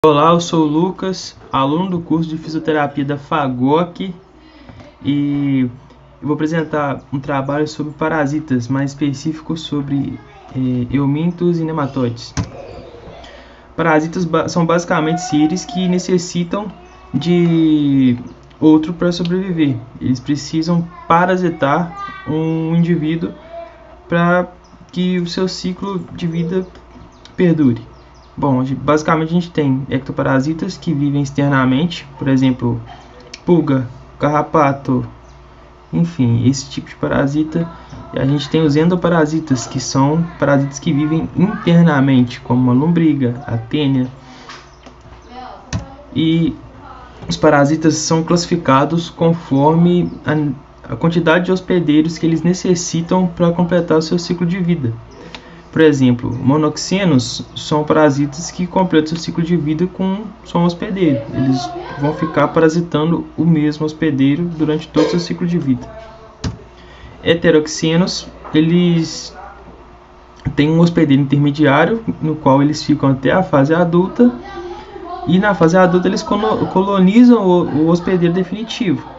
Olá, eu sou o Lucas, aluno do curso de fisioterapia da FAGOC, e eu vou apresentar um trabalho sobre parasitas, mais específico sobre eumintos e nematóides. Parasitas são basicamente seres que necessitam de outro para sobreviver. Eles precisam parasitar um indivíduo para que o seu ciclo de vida perdure. Bom, basicamente a gente tem ectoparasitas que vivem externamente, por exemplo, pulga, carrapato, enfim, esse tipo de parasita. E a gente tem os endoparasitas, que são parasitas que vivem internamente, como a lombriga, a tênia. E os parasitas são classificados conforme a quantidade de hospedeiros que eles necessitam para completar o seu ciclo de vida. Por exemplo, monoxenos são parasitas que completam seu ciclo de vida com só um hospedeiro. Eles vão ficar parasitando o mesmo hospedeiro durante todo o seu ciclo de vida. Heteroxenos, eles têm um hospedeiro intermediário, no qual eles ficam até a fase adulta, e na fase adulta eles colonizam o hospedeiro definitivo.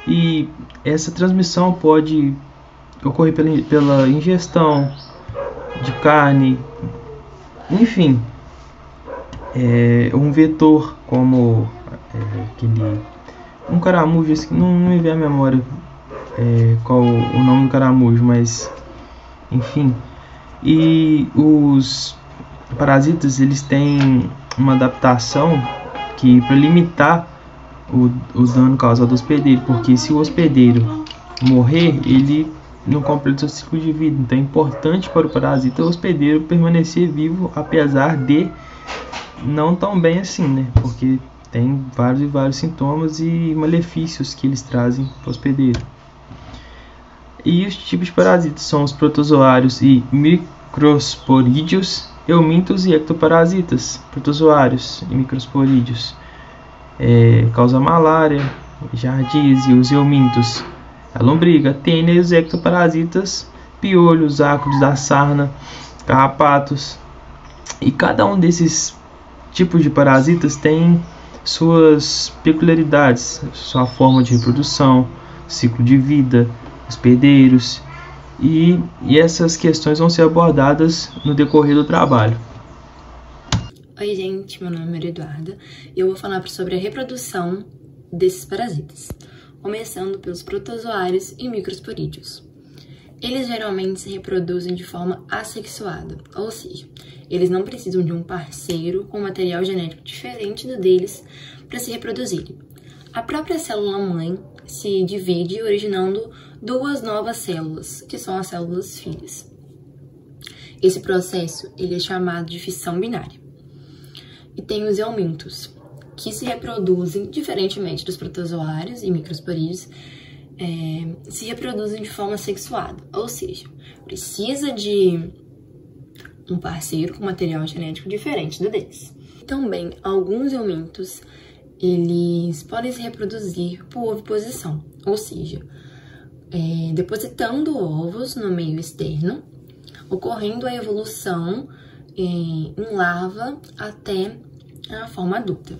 E essa transmissão pode ocorrer pela ingestão de carne, enfim, um vetor como um caramujo, não me vem à memória qual o nome do caramujo, mas enfim. E os parasitas, eles têm uma adaptação que para limitar o dano causado ao hospedeiro, porque se o hospedeiro morrer, ele não completa seu ciclo de vida. Então é importante para o parasita o hospedeiro permanecer vivo, apesar de não tão bem assim, né? Porque tem vários sintomas e malefícios que eles trazem para o hospedeiro. E os tipos de parasitas são os protozoários e microsporídeos, eumintos e ectoparasitas. Protozoários e microsporídeos causam malária, jardíase, e os eumintos a lombriga, a tênia, e os ectoparasitas, piolhos, ácaros da sarna, carrapatos. E cada um desses tipos de parasitas tem suas peculiaridades, sua forma de reprodução, ciclo de vida, hospedeiros, e essas questões vão ser abordadas no decorrer do trabalho. Oi gente, meu nome é Eduarda e eu vou falar sobre a reprodução desses parasitas, começando pelos protozoários e microsporídeos. Eles geralmente se reproduzem de forma assexuada, ou seja, eles não precisam de um parceiro com material genético diferente do deles para se reproduzirem. A própria célula-mãe se divide, originando duas novas células, que são as células filhas. Esse processo ele é chamado de fissão binária. E tem os eumintos, que se reproduzem, diferentemente dos protozoários e microsporídeos, se reproduzem de forma sexuada, ou seja, precisa de um parceiro com material genético diferente do deles. Também, alguns eumintos, eles podem se reproduzir por oviposição, ou seja, depositando ovos no meio externo, ocorrendo a evolução em larva até a forma adulta.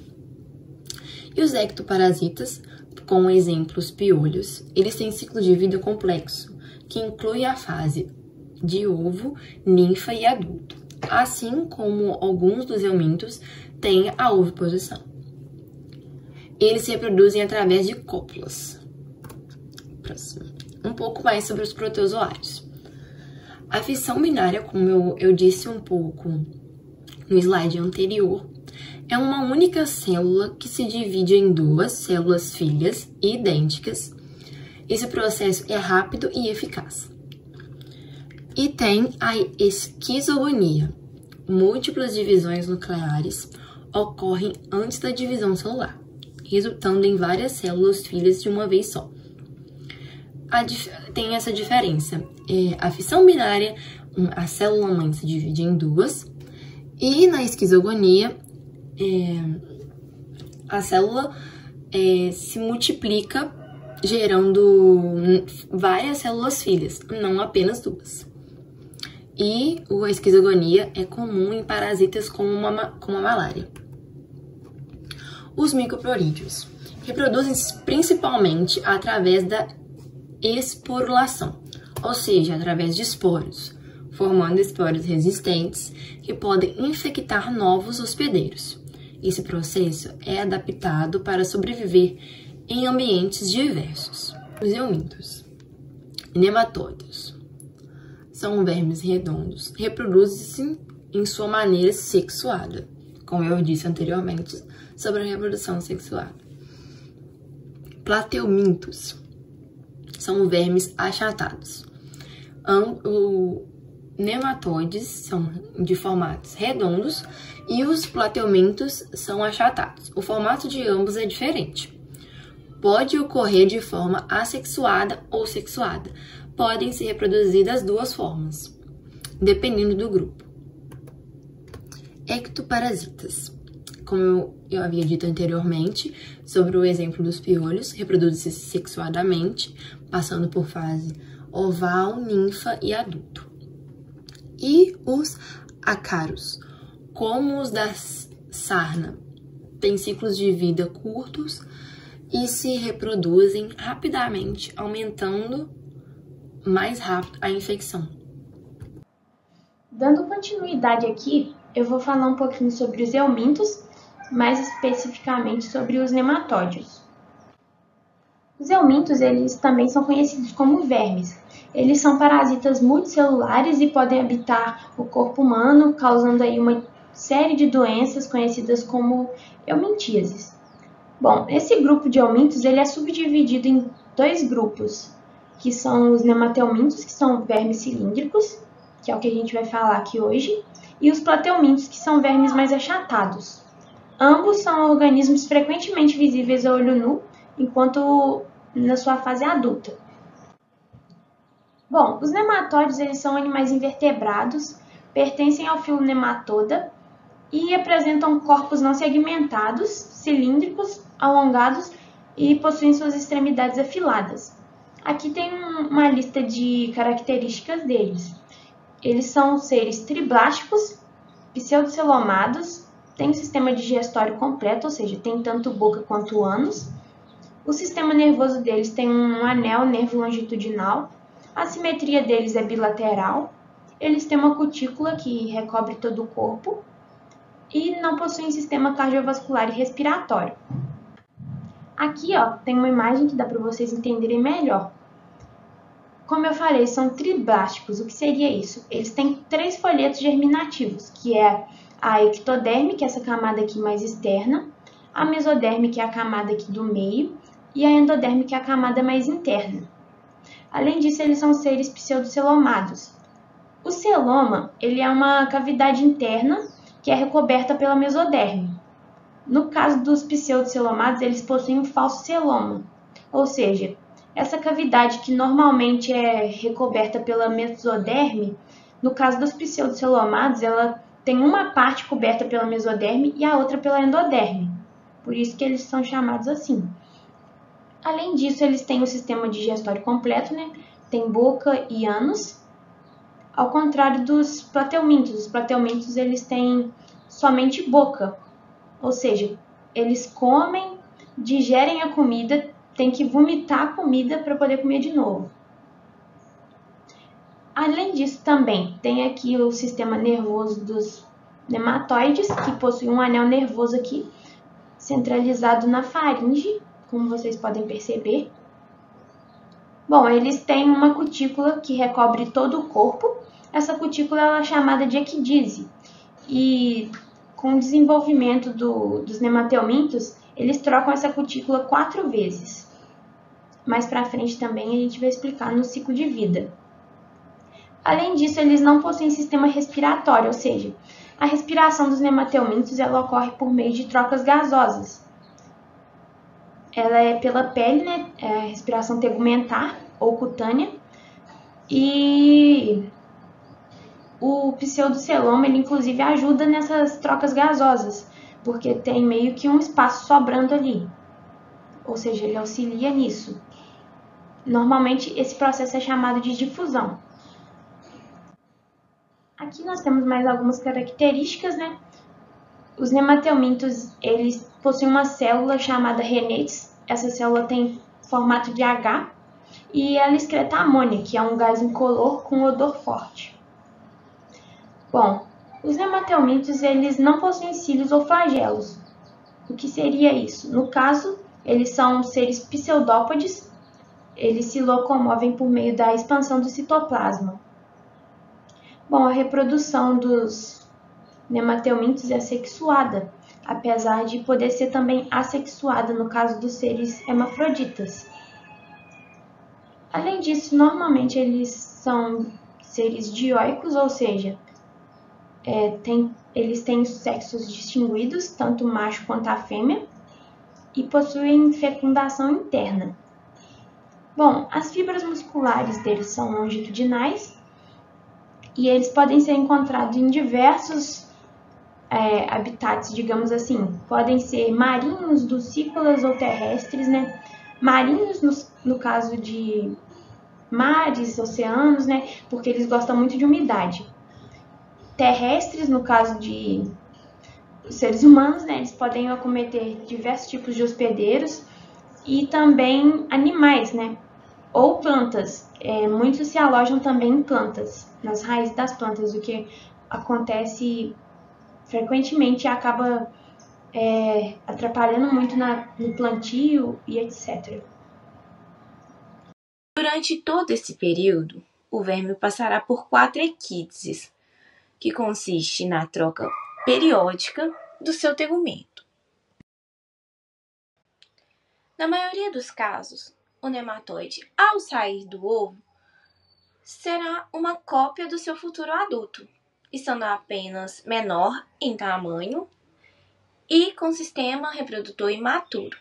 E os ectoparasitas, com exemplos piolhos, eles têm ciclo de vida complexo, que inclui a fase de ovo, ninfa e adulto, assim como alguns dos eumintos têm a oviposição. Eles se reproduzem através de cópulas. Próximo. Um pouco mais sobre os protozoários. A fissão binária, como eu disse um pouco no slide anterior, é uma única célula que se divide em duas células filhas idênticas. Esse processo é rápido e eficaz. E tem a esquizogonia. Múltiplas divisões nucleares ocorrem antes da divisão celular, resultando em várias células filhas de uma vez só. Tem essa diferença. A fissão binária, a célula-mãe se divide em duas, e na esquizogonia, a célula se multiplica, gerando várias células filhas, não apenas duas. E a esquizogonia é comum em parasitas como a malária. Os microplorídeos reproduzem-se principalmente através da esporulação, ou seja, através de esporos, formando esporos resistentes que podem infectar novos hospedeiros. Esse processo é adaptado para sobreviver em ambientes diversos. Os eumintos, nematóides, são vermes redondos, reproduzem-se em sua maneira sexuada, como eu disse anteriormente sobre a reprodução sexuada. Plateumintos são vermes achatados. Nematóides são de formatos redondos e os plateumintos são achatados. O formato de ambos é diferente. Pode ocorrer de forma assexuada ou sexuada. Podem se reproduzir das duas formas, dependendo do grupo. Ectoparasitas. Como eu havia dito anteriormente, sobre o exemplo dos piolhos, reproduzem-se sexuadamente, passando por fase oval, ninfa e adulto. E os ácaros, como os da sarna, têm ciclos de vida curtos e se reproduzem rapidamente, aumentando mais rápido a infecção. Dando continuidade aqui, eu vou falar um pouquinho sobre os eumintos, mais especificamente sobre os nematóides. Os eumintos, eles também são conhecidos como vermes. Eles são parasitas multicelulares e podem habitar o corpo humano, causando aí uma série de doenças conhecidas como eumintíases. Bom, esse grupo de eumintos ele é subdividido em dois grupos, que são os nemateumintos, que são vermes cilíndricos, que é o que a gente vai falar aqui hoje, e os plateumintos, que são vermes mais achatados. Ambos são organismos frequentemente visíveis a olho nu, enquanto na sua fase adulta. Bom, os nematóides eles são animais invertebrados, pertencem ao filo Nematoda e apresentam corpos não segmentados, cilíndricos, alongados e possuem suas extremidades afiladas. Aqui tem uma lista de características deles. Eles são seres triblásticos, pseudocelomados, têm um sistema digestório completo, ou seja, tem tanto boca quanto ânus. O sistema nervoso deles tem um anel nervo longitudinal. A simetria deles é bilateral. Eles têm uma cutícula que recobre todo o corpo e não possuem sistema cardiovascular e respiratório. Aqui, tem uma imagem que dá para vocês entenderem melhor. Como eu falei, são triblásticos. O que seria isso? Eles têm 3 folhetos germinativos, que é a ectoderme, que é essa camada aqui mais externa, a mesoderme, que é a camada aqui do meio, e a endoderme, que é a camada mais interna. Além disso, eles são seres pseudocelomados. O celoma, ele é uma cavidade interna que é recoberta pela mesoderme. No caso dos pseudocelomados, eles possuem um falso celoma, ou seja, essa cavidade que normalmente é recoberta pela mesoderme, no caso dos pseudocelomados, ela tem uma parte coberta pela mesoderme e a outra pela endoderme. Por isso que eles são chamados assim. Além disso, eles têm o sistema digestório completo, né? Tem boca e ânus. Ao contrário dos plateumintos. Os plateumintos eles têm somente boca. Ou seja, eles comem, digerem a comida, tem que vomitar a comida para poder comer de novo. Além disso, também tem aqui o sistema nervoso dos nematóides, que possui um anel nervoso aqui, centralizado na faringe, como vocês podem perceber. Bom, eles têm uma cutícula que recobre todo o corpo. Essa cutícula ela é chamada de equidise. E com o desenvolvimento dos nemateumintos, eles trocam essa cutícula 4 vezes. Mais para frente também a gente vai explicar no ciclo de vida. Além disso, eles não possuem sistema respiratório, ou seja, a respiração dos nemateumintos ela ocorre por meio de trocas gasosas. Ela é pela pele, né? É a respiração tegumentar ou cutânea. E o pseudoceloma, ele inclusive ajuda nessas trocas gasosas, porque tem meio que um espaço sobrando ali. Ou seja, ele auxilia nisso. Normalmente, esse processo é chamado de difusão. Aqui nós temos mais algumas características, né? Os nemateumintos, eles possuem uma célula chamada renetes. Essa célula tem formato de H e ela excreta amônia, que é um gás incolor com odor forte. Bom, os nemateumintos, eles não possuem cílios ou flagelos. O que seria isso? No caso, eles são seres pseudópodes. Eles se locomovem por meio da expansão do citoplasma. Bom, a reprodução dos nemateumintos é sexuada, apesar de poder ser também assexuada no caso dos seres hermafroditas. Além disso, normalmente eles são seres dioicos, ou seja, eles têm os sexos distinguidos, tanto o macho quanto a fêmea, e possuem fecundação interna. Bom, as fibras musculares deles são longitudinais e eles podem ser encontrados em diversos habitats, digamos assim. Podem ser marinhos, ducícolas ou terrestres, né? Marinhos no caso de mares, oceanos, né? Porque eles gostam muito de umidade. Terrestres, no caso de seres humanos, né? Eles podem acometer diversos tipos de hospedeiros e também animais, né? Ou plantas. Muitos se alojam também em plantas, nas raízes das plantas, o que acontece frequentemente e acaba atrapalhando muito no plantio e etc. Durante todo esse período, o verme passará por 4 equídeses, que consiste na troca periódica do seu tegumento. Na maioria dos casos, o nematóide, ao sair do ovo, será uma cópia do seu futuro adulto, estando apenas menor em tamanho e com sistema reprodutor imaturo.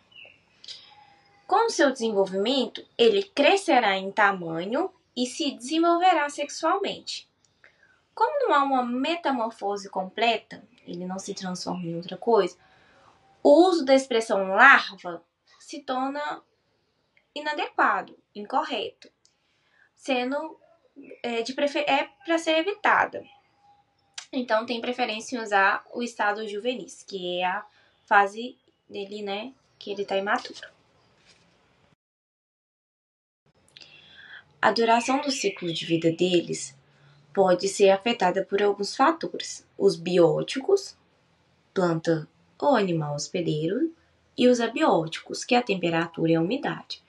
Com o seu desenvolvimento, ele crescerá em tamanho e se desenvolverá sexualmente. Como não há uma metamorfose completa, ele não se transforma em outra coisa, o uso da expressão larva se torna inadequado, incorreto, sendo para ser evitada. Então, tem preferência em usar o estado juvenis, que é a fase dele, né, que ele está imaturo. A duração do ciclo de vida deles pode ser afetada por alguns fatores. Os bióticos, planta ou animal hospedeiro, e os abióticos, que é a temperatura e a umidade.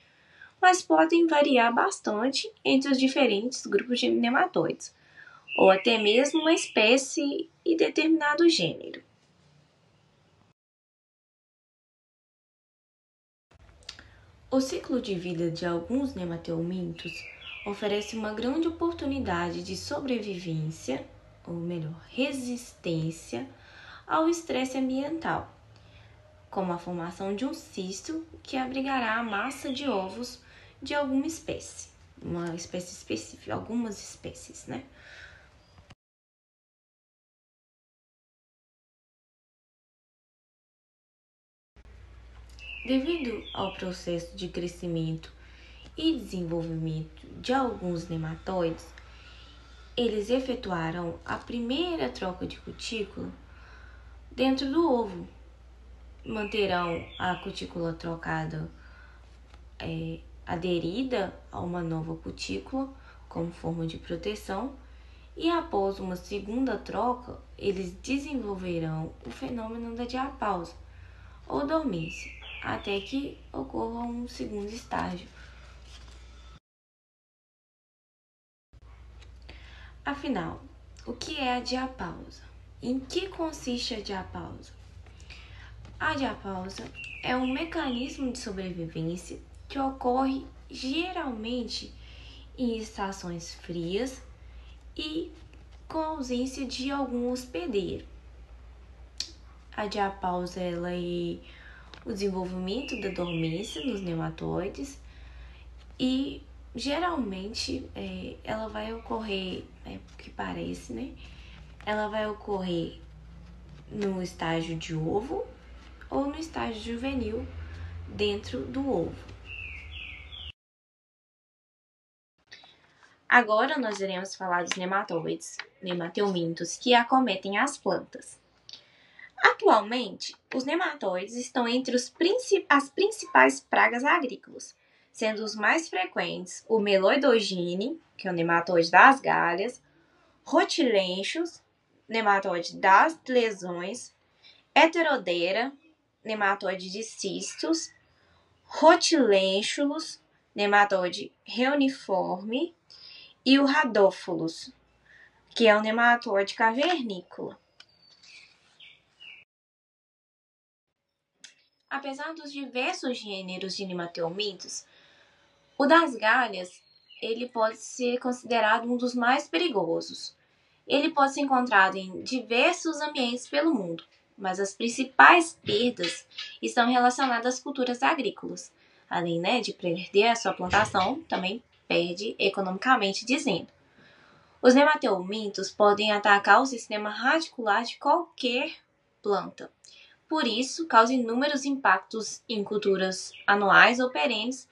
Mas podem variar bastante entre os diferentes grupos de nematóides, ou até mesmo uma espécie e determinado gênero. O ciclo de vida de alguns nemateumintos oferece uma grande oportunidade de sobrevivência, ou melhor, resistência ao estresse ambiental, como a formação de um cisto que abrigará a massa de ovos de alguma espécie, uma espécie específica, algumas espécies, né? Devido ao processo de crescimento e desenvolvimento de alguns nematóides, eles efetuarão a primeira troca de cutícula dentro do ovo. Manterão a cutícula trocada aderida a uma nova cutícula como forma de proteção, e após uma segunda troca, eles desenvolverão o fenômeno da diapausa ou dormência, até que ocorra um segundo estágio. Afinal, o que é a diapausa? Em que consiste a diapausa? A diapausa é um mecanismo de sobrevivência que ocorre geralmente em estações frias e com ausência de algum hospedeiro. A diapausa ela é o desenvolvimento da dormência nos nematóides e geralmente ela vai ocorrer, que parece, né? Ela vai ocorrer no estágio de ovo ou no estágio juvenil dentro do ovo. Agora nós iremos falar dos nematóides, nemateumintos, que acometem as plantas. Atualmente, os nematóides estão entre as principais pragas agrícolas, sendo os mais frequentes o Meloidogine, que é o nematóide das galhas, Rotilenchos, nematóide das lesões, Heterodera, nematóide de cistos, Rotilenchulus, nematóide reuniforme, e o Rhadopholos, que é o nematóide cavernícola. Apesar dos diversos gêneros de nematelmintos, o das galhas ele pode ser considerado um dos mais perigosos. Ele pode ser encontrado em diversos ambientes pelo mundo, mas as principais perdas estão relacionadas às culturas agrícolas. Além, de perder a sua plantação, também perde economicamente dizendo. Os nematelmintos podem atacar o sistema radicular de qualquer planta. Por isso, causa inúmeros impactos em culturas anuais ou perenes,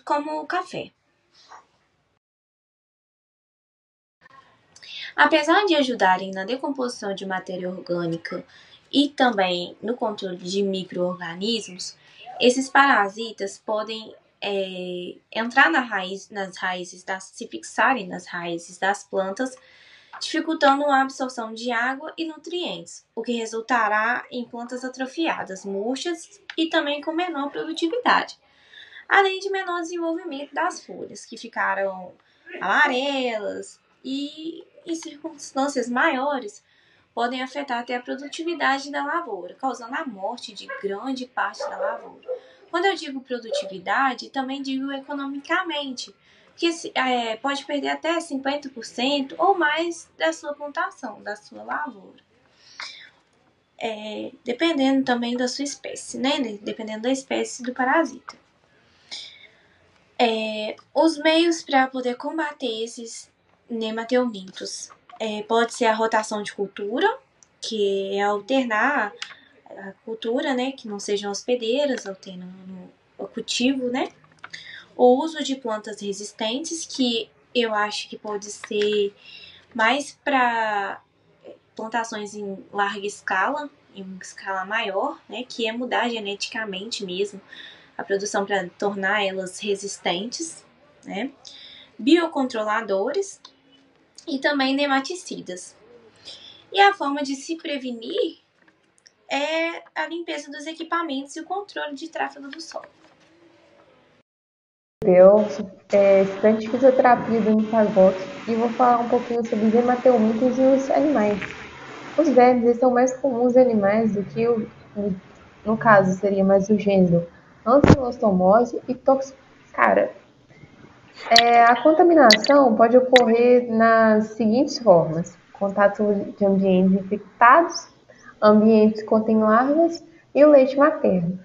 como o café. Apesar de ajudarem na decomposição de matéria orgânica e também no controle de micro-organismos, esses parasitas podem entrar se fixarem nas raízes das plantas, dificultando a absorção de água e nutrientes, o que resultará em plantas atrofiadas, murchas e também com menor produtividade, além de menor desenvolvimento das folhas, que ficaram amarelas e, em circunstâncias maiores, podem afetar até a produtividade da lavoura, causando a morte de grande parte da lavoura. Quando eu digo produtividade, também digo economicamente, que pode perder até 50% ou mais da sua plantação, da sua lavoura. Dependendo também da sua espécie, dependendo da espécie do parasita. Os meios para poder combater esses nematelmintos pode ser a rotação de cultura, que é alternar a cultura, que não sejam hospedeiras, alternando o cultivo, O uso de plantas resistentes, que eu acho que pode ser mais para plantações em larga escala, em escala maior, que é mudar geneticamente mesmo a produção para tornar elas resistentes, Biocontroladores e também nematicidas. E a forma de se prevenir é a limpeza dos equipamentos e o controle de tráfego do solo. Eu sou estudante de fisioterapia do Unifagos e vou falar um pouquinho sobre os nematelmintos e os animais. Os vermes são mais comuns em animais do que, no caso, seria mais o gênero Ancylostomose e Toxocara. A contaminação pode ocorrer nas seguintes formas: contato de ambientes infectados, ambientes que contêm larvas e o leite materno.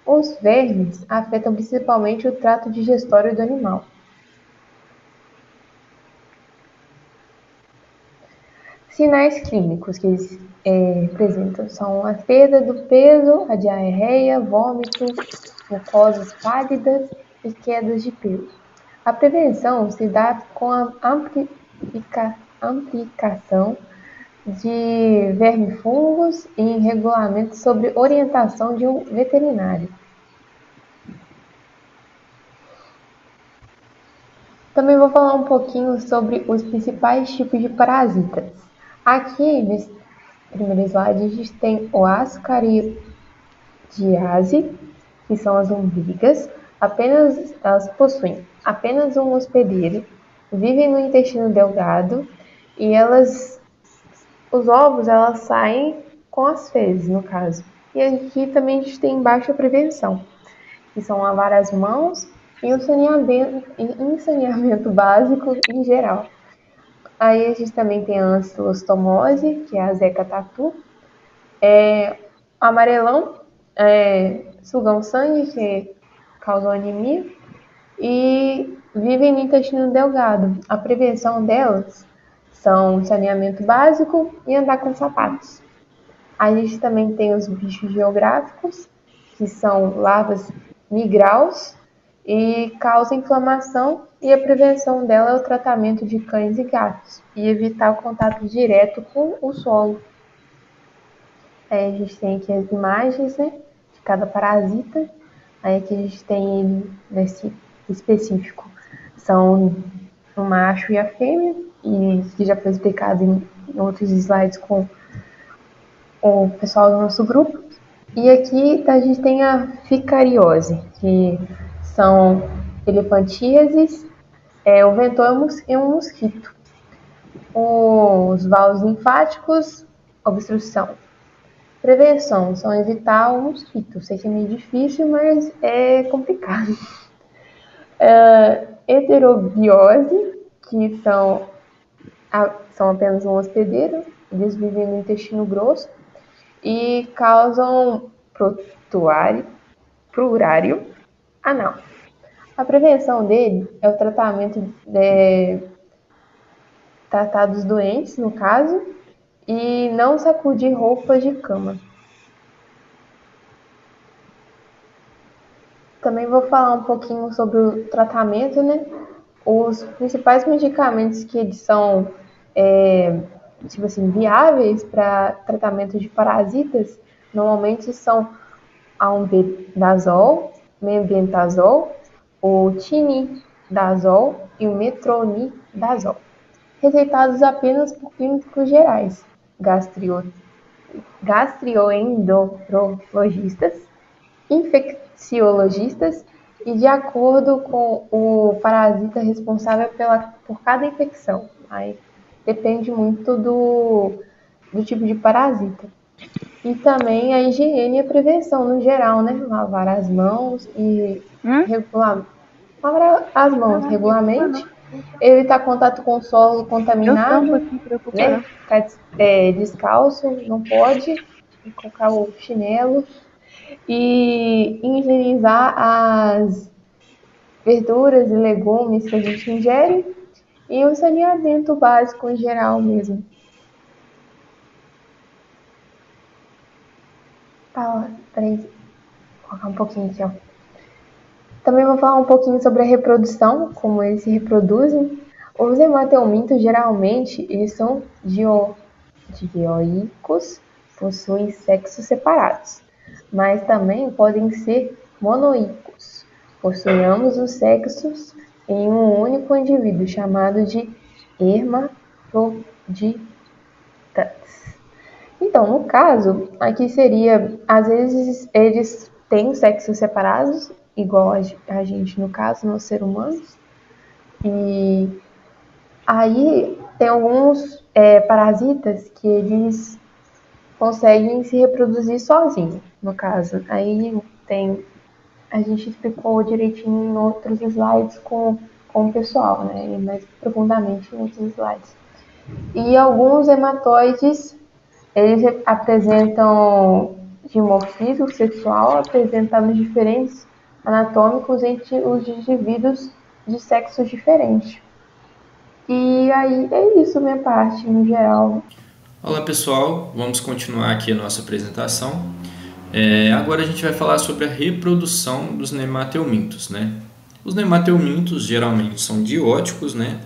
Os vermes afetam principalmente o trato digestório do animal. Sinais clínicos que eles apresentam são a perda do peso, a diarreia, vômito, mucosas pálidas e quedas de pelo. A prevenção se dá com a aplicação de vermifungos e regulamentos sobre orientação de um veterinário. Também vou falar um pouquinho sobre os principais tipos de parasitas. Aqui, nesse primeiro slide, a gente tem o Ascaridiase, que são as lombrigas. Elas possuem apenas um hospedeiro, vivem no intestino delgado e os ovos elas saem com as fezes, no caso. E aqui também a gente tem baixa prevenção, que são lavar as mãos e o saneamento básico em geral. Aí a gente também tem a ancilostomose, que é a Zika tatu, amarelão, sugam sangue, que causam anemia, e vivem no intestino delgado. A prevenção delas são saneamento básico e andar com sapatos. A gente também tem os bichos geográficos, que são larvas migraus e causam inflamação, e a prevenção dela é o tratamento de cães e gatos e evitar o contato direto com o solo. Aí a gente tem aqui as imagens, né, de cada parasita. Aí aqui a gente tem ele nesse específico. São o macho e a fêmea, e que já foi explicado em outros slides com o pessoal do nosso grupo. E aqui a gente tem a ficariose, que são elefantíases, o ventor e um mosquito. Os vasos linfáticos, obstrução. Prevenção, são evitar o mosquito. Sei que é meio difícil, mas é complicado. Heterobiose, que são apenas um hospedeiro, eles vivem no intestino grosso e causam prurário anal. A prevenção dele é o tratamento tratar dos doentes, no caso, e não sacudir roupas de cama. Também vou falar um pouquinho sobre o tratamento, né? Os principais medicamentos que eles são viáveis para tratamento de parasitas normalmente são albendazol, mebendazol, o tinidazol e o metronidazol, receitados apenas por clínicos gerais, gastroenterologistas, infecciologistas e de acordo com o parasita responsável por cada infecção. Aí depende muito do tipo de parasita. E também a higiene e a prevenção no geral, né? Lavar as mãos regularmente, evitar contato com o solo contaminado, né? Ficar descalço, não pode, colocar o chinelo, e higienizar as verduras e legumes que a gente ingere e o saneamento básico em geral mesmo. Peraí, vou colocar um pouquinho aqui, ó. Também vou falar um pouquinho sobre a reprodução, como eles se reproduzem. Os hematelmintos, geralmente, eles são dioicos, possuem sexos separados, mas também podem ser monoicos, possuem ambos os sexos em um único indivíduo, chamado de hermafroditas. Então, no caso, aqui seria, às vezes, eles têm sexos separados, igual a gente, no caso, nós seres humanos. E aí, tem alguns parasitas que eles conseguem se reproduzir sozinhos, no caso. Aí a gente explicou direitinho em outros slides com o pessoal, né? E mais profundamente em outros slides. E alguns hematoides, eles apresentam dimorfismo sexual, apresentando diferentes anatômicos entre os indivíduos de sexos diferentes. E aí é isso, minha parte, no geral. Olá pessoal, vamos continuar aqui a nossa apresentação. Agora a gente vai falar sobre a reprodução dos nematelmintos, né? Os nematelmintos geralmente são dióticos, né?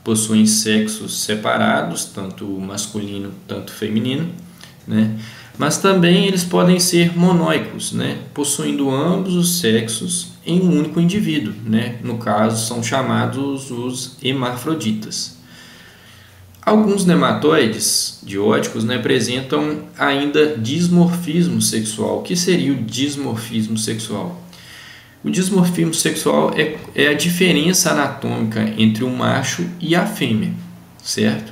Possuem sexos separados, tanto masculino, tanto feminino, né? Mas também eles podem ser monóicos, né? Possuindo ambos os sexos em um único indivíduo, né? No caso, são chamados os hermafroditas. Alguns nematóides dióticos, né, apresentam ainda dimorfismo sexual. O que seria o dimorfismo sexual? O dimorfismo sexual é a diferença anatômica entre o macho e a fêmea, certo?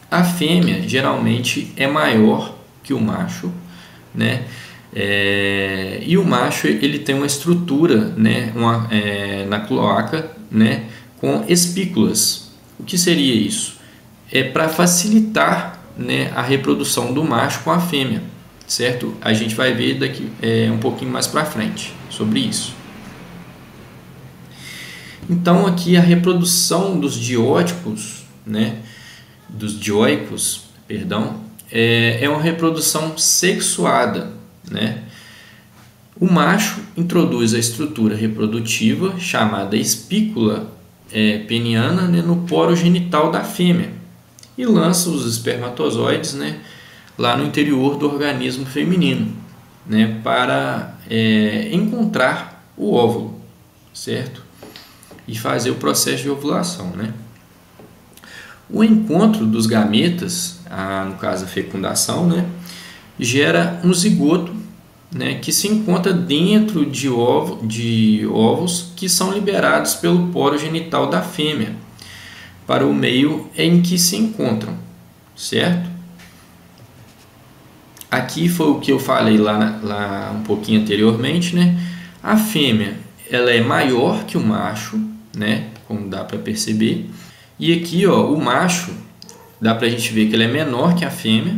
A fêmea geralmente é maior que o macho, né? E o macho ele tem uma estrutura, né, na cloaca, né, com espículas. O que seria isso? É para facilitar, né, a reprodução do macho com a fêmea, certo? A gente vai ver daqui um pouquinho mais para frente sobre isso. Então aqui a reprodução dos dióicos, né, é uma reprodução sexuada, né? O macho introduz a estrutura reprodutiva chamada espícula peniana, né, no poro genital da fêmea e lança os espermatozoides, né, lá no interior do organismo feminino, né, para encontrar o óvulo, certo? E fazer o processo de ovulação, né? O encontro dos gametas, no caso a fecundação, né, gera um zigoto, né, que se encontra dentro de ovos que são liberados pelo poro genital da fêmea para o meio em que se encontram, certo? Aqui foi o que eu falei lá um pouquinho anteriormente, né? A fêmea, ela é maior que o macho, né? Como dá para perceber. E aqui, ó, o macho, dá para a gente ver que ele é menor que a fêmea.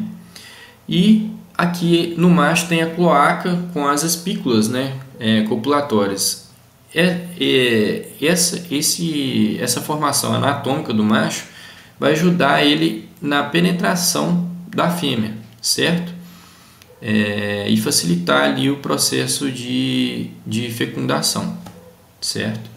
E aqui no macho tem a cloaca com as espículas, né? Copulatórias. Essa formação anatômica do macho vai ajudar ele na penetração da fêmea, certo? E facilitar ali o processo de fecundação, certo?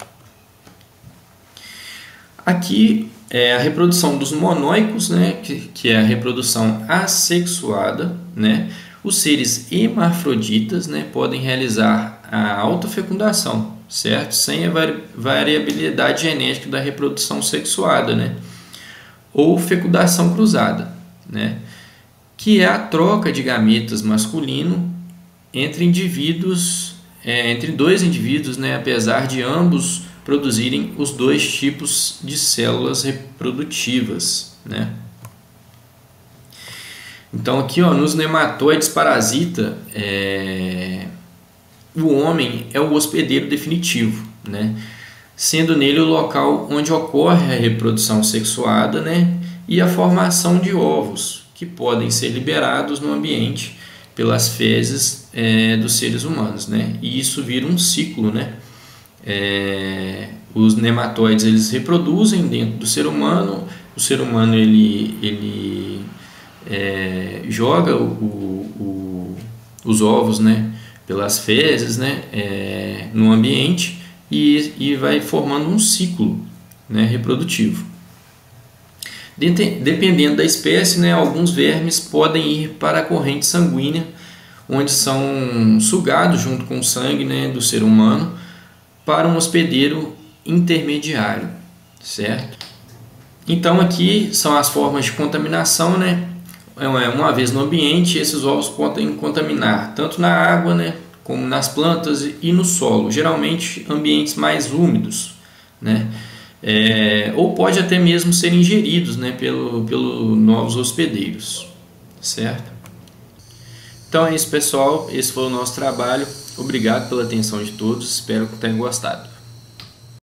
Aqui é a reprodução dos monóicos, né, que é a reprodução assexuada, né? Os seres hermafroditas, né, podem realizar a autofecundação, certo? Sem a variabilidade genética da reprodução sexuada, né? Ou fecundação cruzada, né? Que é a troca de gametas masculino entre dois indivíduos, né, apesar de ambos produzirem os dois tipos de células reprodutivas, né? Então aqui, ó, nos nematóides parasita, o homem é o hospedeiro definitivo, né? Sendo nele o local onde ocorre a reprodução sexuada, né, e a formação de ovos, que podem ser liberados no ambiente pelas fezes dos seres humanos, né? E isso vira um ciclo, né? Os nematóides, eles reproduzem dentro do ser humano. O ser humano ele joga os ovos, né, pelas fezes, né, no ambiente e vai formando um ciclo, né, reprodutivo. Dependendo da espécie, né, alguns vermes podem ir para a corrente sanguínea, onde são sugados junto com o sangue, né, do ser humano para um hospedeiro intermediário, certo? Então aqui são as formas de contaminação, né? Uma vez no ambiente, esses ovos podem contaminar tanto na água, né, como nas plantas e no solo, geralmente ambientes mais úmidos, né? Ou pode até mesmo ser ingeridos, né, pelo novos hospedeiros, certo? Então é isso, pessoal, esse foi o nosso trabalho. Obrigado pela atenção de todos, espero que tenham gostado.